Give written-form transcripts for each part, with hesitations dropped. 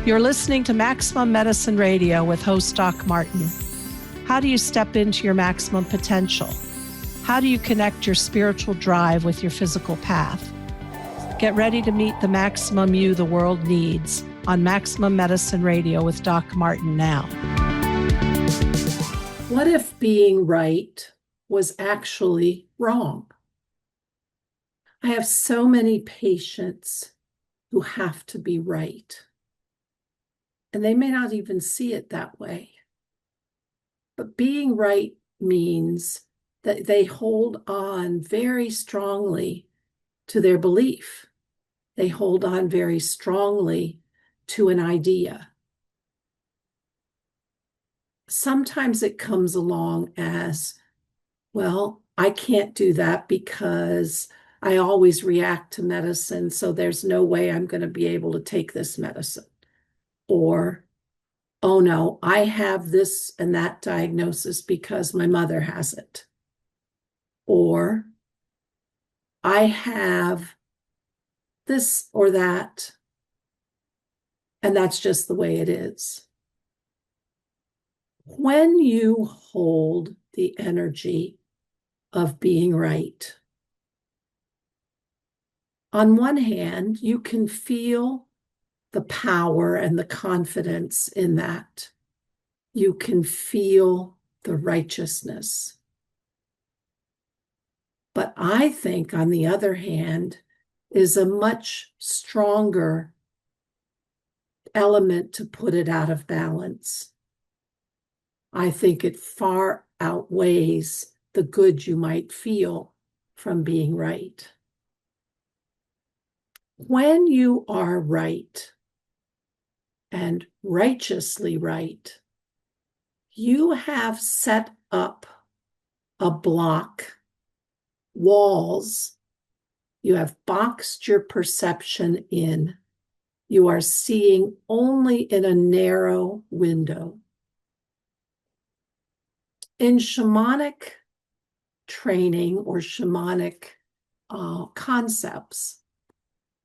You're listening to Maximum Medicine Radio with host Doc Martin. How do you step into your maximum potential? How do you connect your spiritual drive with your physical path? Get ready to meet the maximum you the world needs on Maximum Medicine Radio with Doc Martin now. What if being right was actually wrong? I have so many patients who have to be right, and they may not even see it that way. But being right means that they hold on very strongly to their belief. They hold on very strongly to an idea. Sometimes it comes along as, well, I can't do that because I always react to medicine, so there's no way I'm going to be able to take this medicine. Or, oh no, I have this and that diagnosis because my mother has it. Or, I have this or that, and that's just the way it is. When you hold the energy of being right, on one hand, you can feel the power and the confidence in that. You can feel the righteousness. But I think, on the other hand, is a much stronger element to put it out of balance. I think it far outweighs the good you might feel from being right. When you are right and righteously right, you have set up a block, walls. You have boxed your perception in. You are seeing only in a narrow window. In shamanic training or shamanic concepts,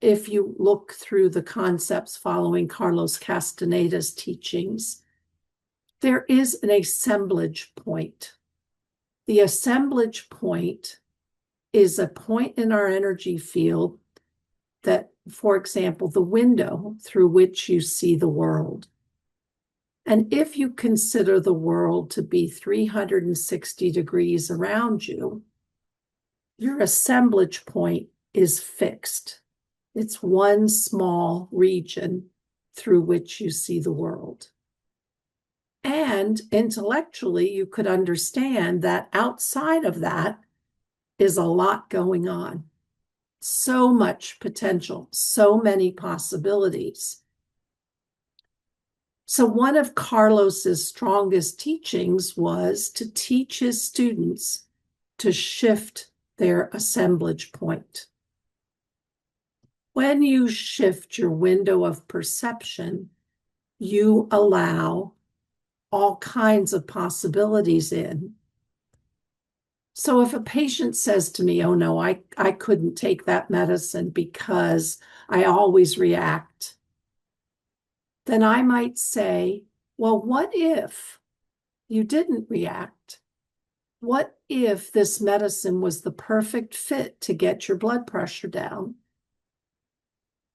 if you look through the concepts following Carlos Castaneda's teachings, there is an assemblage point. The assemblage point is a point in our energy field that, for example, the window through which you see the world. And if you consider the world to be 360 degrees around you, your assemblage point is fixed. It's one small region through which you see the world. And intellectually, you could understand that outside of that is a lot going on. So much potential, so many possibilities. So one of Carlos's strongest teachings was to teach his students to shift their assemblage point. When you shift your window of perception, you allow all kinds of possibilities in. So if a patient says to me, oh no, I couldn't take that medicine because I always react, then I might say, well, what if you didn't react? What if this medicine was the perfect fit to get your blood pressure down?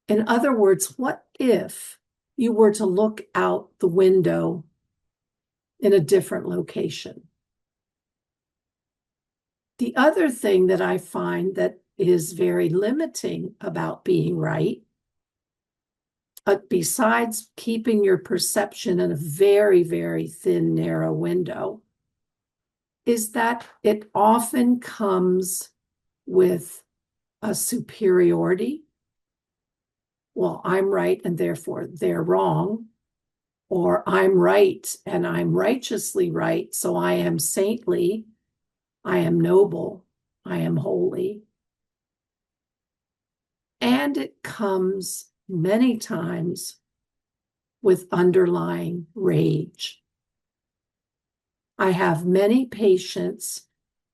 In other words, what if you were to look out the window in a different location? The other thing that I find that is very limiting about being right, besides keeping your perception in a very, very thin, narrow window, is that it often comes with a superiority. Well, I'm right and therefore they're wrong. Or I'm right and I'm righteously right, so I am saintly, I am noble, I am holy. And it comes many times with underlying rage. I have many patients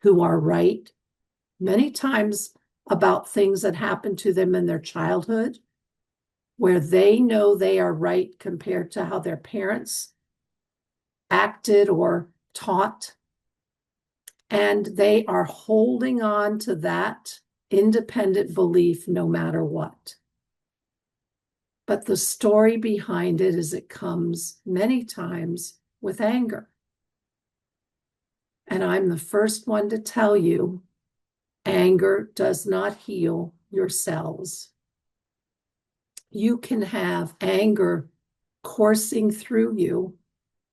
who are right many times about things that happened to them in their childhood, where they know they are right compared to how their parents acted or taught. And they are holding on to that independent belief no matter what. But the story behind it is it comes many times with anger. And I'm the first one to tell you, anger does not heal your cells. You can have anger coursing through you,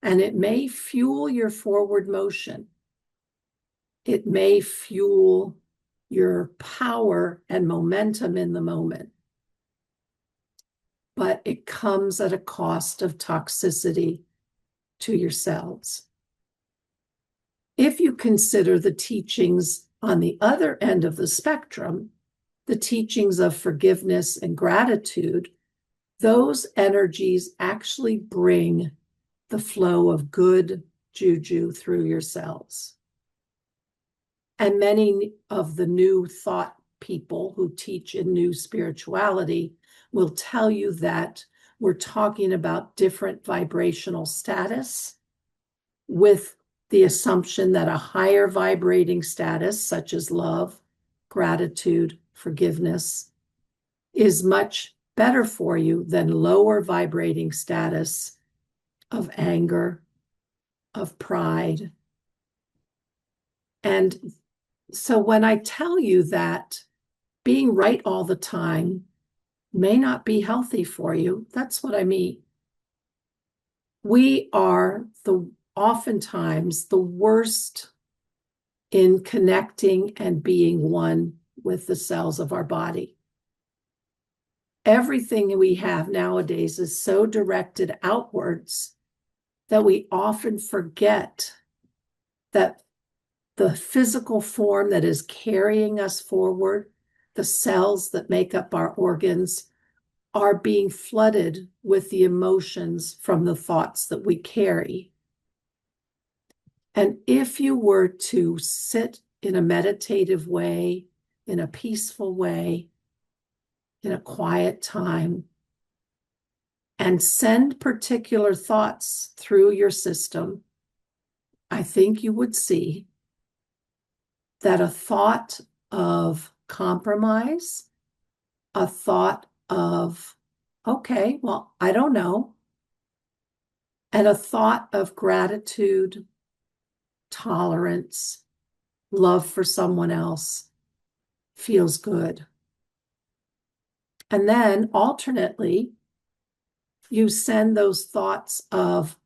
and it may fuel your forward motion. It may fuel your power and momentum in the moment. But it comes at a cost of toxicity to your cells. If you consider the teachings on the other end of the spectrum, the teachings of forgiveness and gratitude, those energies actually bring the flow of good juju through your cells. And many of the new thought people who teach in new spirituality will tell you that we're talking about different vibrational status, with the assumption that a higher vibrating status, such as love, gratitude, forgiveness, is much better for you than lower vibrating status of anger, of pride. And so when I tell you that being right all the time may not be healthy for you, that's what I mean. We are oftentimes the worst in connecting and being one with the cells of our body. Everything we have nowadays is so directed outwards that we often forget that the physical form that is carrying us forward, the cells that make up our organs, are being flooded with the emotions from the thoughts that we carry. And if you were to sit in a meditative way, in a peaceful way, in a quiet time, and send particular thoughts through your system, I think you would see that a thought of compromise, a thought of, okay, well, I don't know, and a thought of gratitude, tolerance, love for someone else feels good. And then alternately, you send those thoughts of,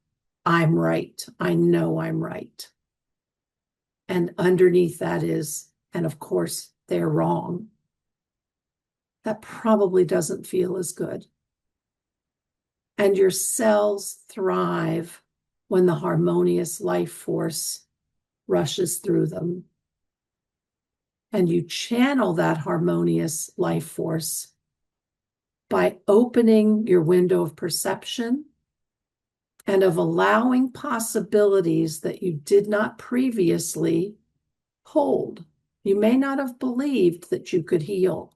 I'm right, I know I'm right. And underneath that is, and of course, they're wrong. That probably doesn't feel as good. And your cells thrive when the harmonious life force rushes through them. And you channel that harmonious life force by opening your window of perception and of allowing possibilities that you did not previously hold. You may not have believed that you could heal.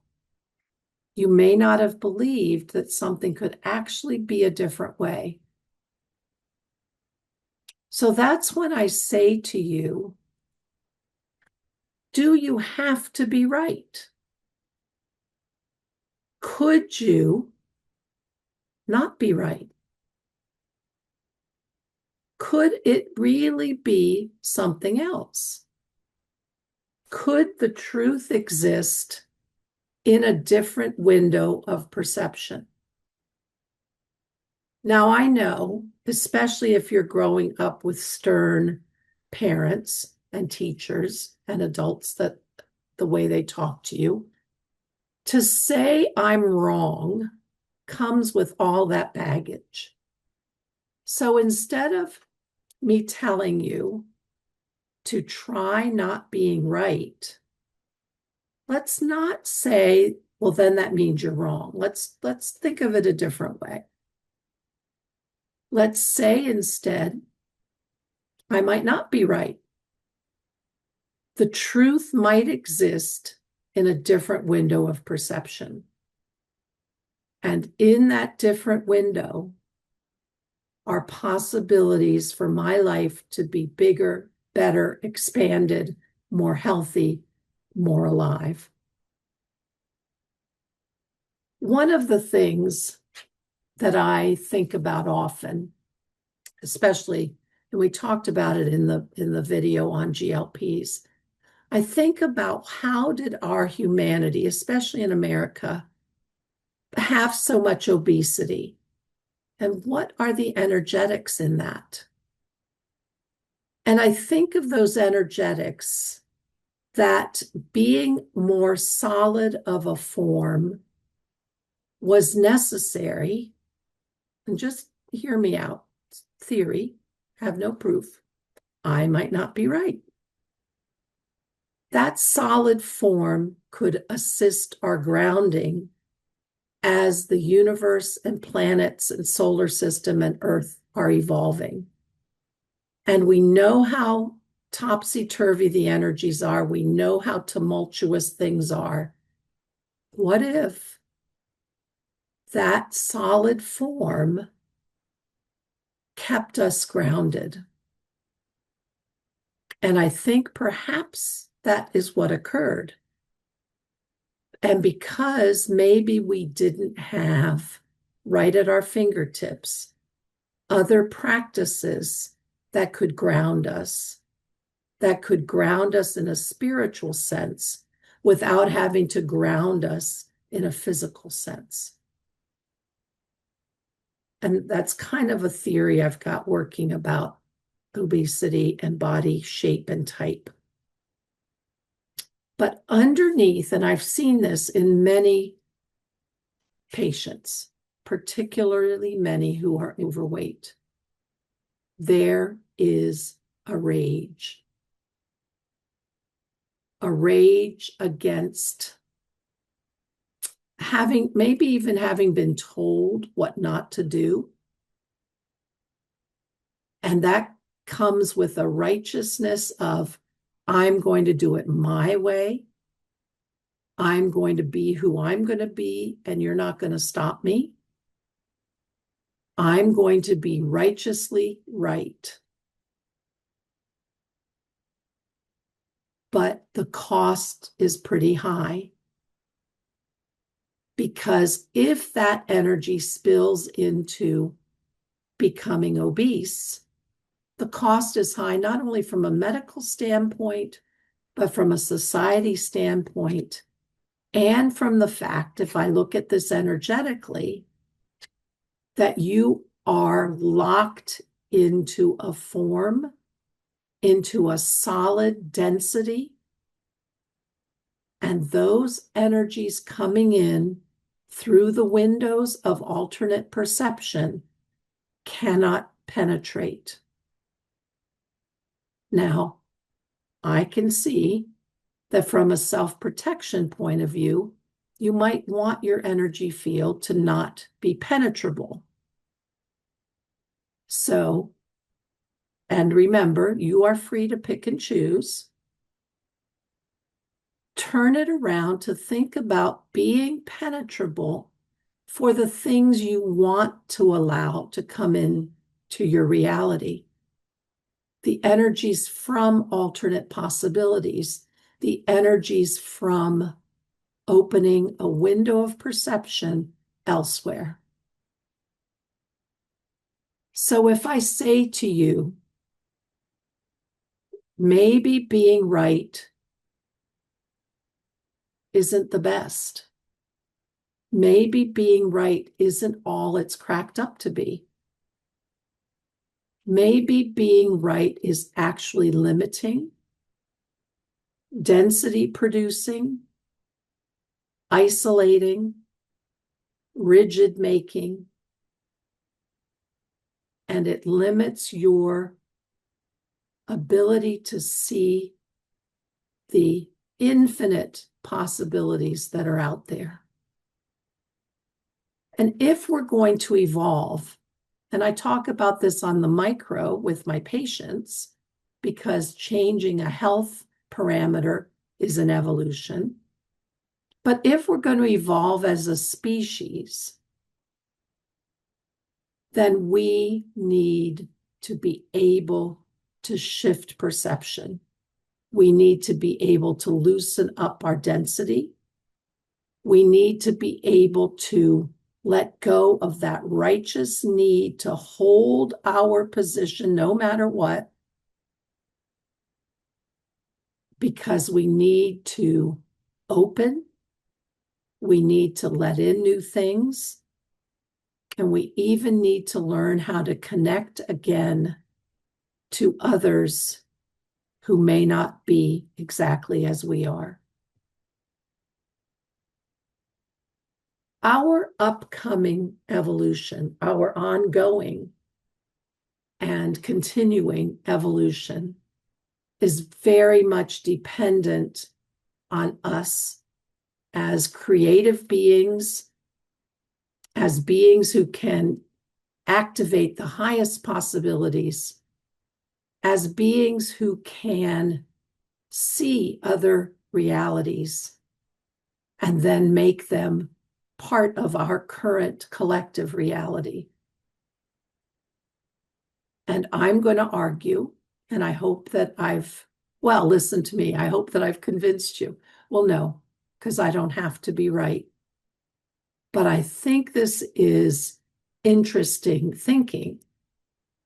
You may not have believed that something could actually be a different way. So that's when I say to you, do you have to be right? Could you not be right? Could it really be something else? Could the truth exist in a different window of perception? Now, I know, especially if you're growing up with stern parents and teachers and adults, that the way they talk to you, to say I'm wrong comes with all that baggage. So instead of me telling you to try not being right, let's not say, well, then that means you're wrong. Let's think of it a different way. Let's say instead, I might not be right. The truth might exist in a different window of perception. And in that different window are possibilities for my life to be bigger, better, expanded, more healthy, more alive. One of the things that I think about often, especially, and we talked about it in the video on GLPs, I think about how did our humanity, especially in America, have so much obesity? And what are the energetics in that? And I think of those energetics that being more solid of a form was necessary. And just hear me out. Theory, have no proof. I might not be right. That solid form could assist our grounding as the universe and planets and solar system and Earth are evolving. And we know how topsy-turvy the energies are. We know how tumultuous things are. What if that solid form kept us grounded? And I think perhaps that is what occurred. And because maybe we didn't have right at our fingertips other practices that could ground us in a spiritual sense without having to ground us in a physical sense. And that's kind of a theory I've got working about obesity and body shape and type. But underneath, and I've seen this in many patients, particularly many who are overweight, there is a rage against maybe even having been told what not to do. And that comes with a righteousness of, I'm going to do it my way. I'm going to be who I'm going to be, and you're not going to stop me. I'm going to be righteously right. But the cost is pretty high. Because if that energy spills into becoming obese, the cost is high, not only from a medical standpoint, but from a society standpoint, and from the fact, if I look at this energetically, that you are locked into a form, into a solid density, and those energies coming in through the windows of alternate perception cannot penetrate. Now, I can see that from a self-protection point of view, you might want your energy field to not be penetrable. So, and remember, you are free to pick and choose. Turn it around to think about being penetrable for the things you want to allow to come in to your reality. The energies from alternate possibilities, the energies from opening a window of perception elsewhere. So if I say to you, maybe being right isn't the best. Maybe being right isn't all it's cracked up to be. Maybe being right is actually limiting, density producing, isolating, rigid making, and it limits your ability to see the infinite possibilities that are out there. And if we're going to evolve, and I talk about this on the micro with my patients, because changing a health parameter is an evolution. But if we're going to evolve as a species, then we need to be able to shift perception. We need to be able to loosen up our density. We need to be able to let go of that righteous need to hold our position no matter what, because we need to open, we need to let in new things, and we even need to learn how to connect again to others who may not be exactly as we are. Our upcoming evolution, our ongoing and continuing evolution is very much dependent on us as creative beings, as beings who can activate the highest possibilities, as beings who can see other realities and then make them part of our current collective reality. And I'm going to argue, and I hope that listen to me, I hope that I've convinced you. Well, no, because I don't have to be right. But I think this is interesting thinking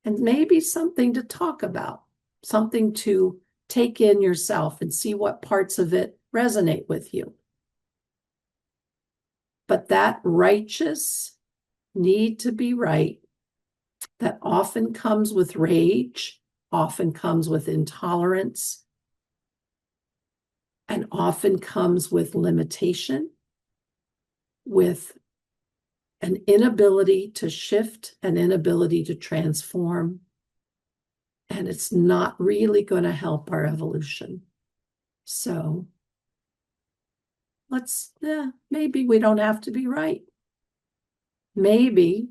and maybe something to talk about, something to take in yourself and see what parts of it resonate with you. But that righteous need to be right, that often comes with rage, often comes with intolerance, and often comes with limitation, with an inability to shift, an inability to transform, and it's not really going to help our evolution. So maybe we don't have to be right. Maybe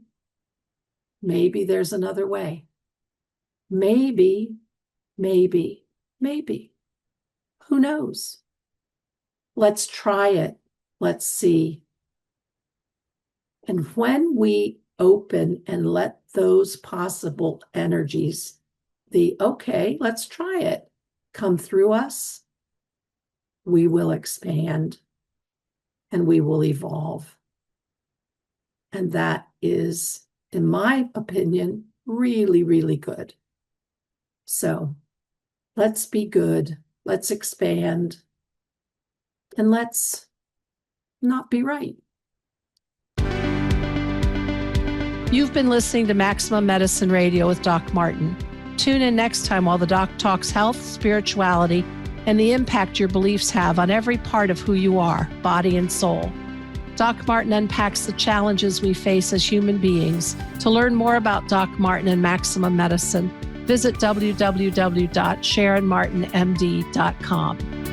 there's another way. Maybe. Who knows? Let's try it. Let's see. And when we open and let those possible energies, let's try it, come through us, we will expand and we will evolve. And that is, in my opinion, really, really good. So let's be good, let's expand, and let's not be right. You've been listening to Maximum Medicine Radio with Doc Martin. Tune in next time while the doc talks health, spirituality, and the impact your beliefs have on every part of who you are, body and soul. Doc Martin unpacks the challenges we face as human beings. To learn more about Doc Martin and Maximum Medicine, visit www.sharonmartinmd.com.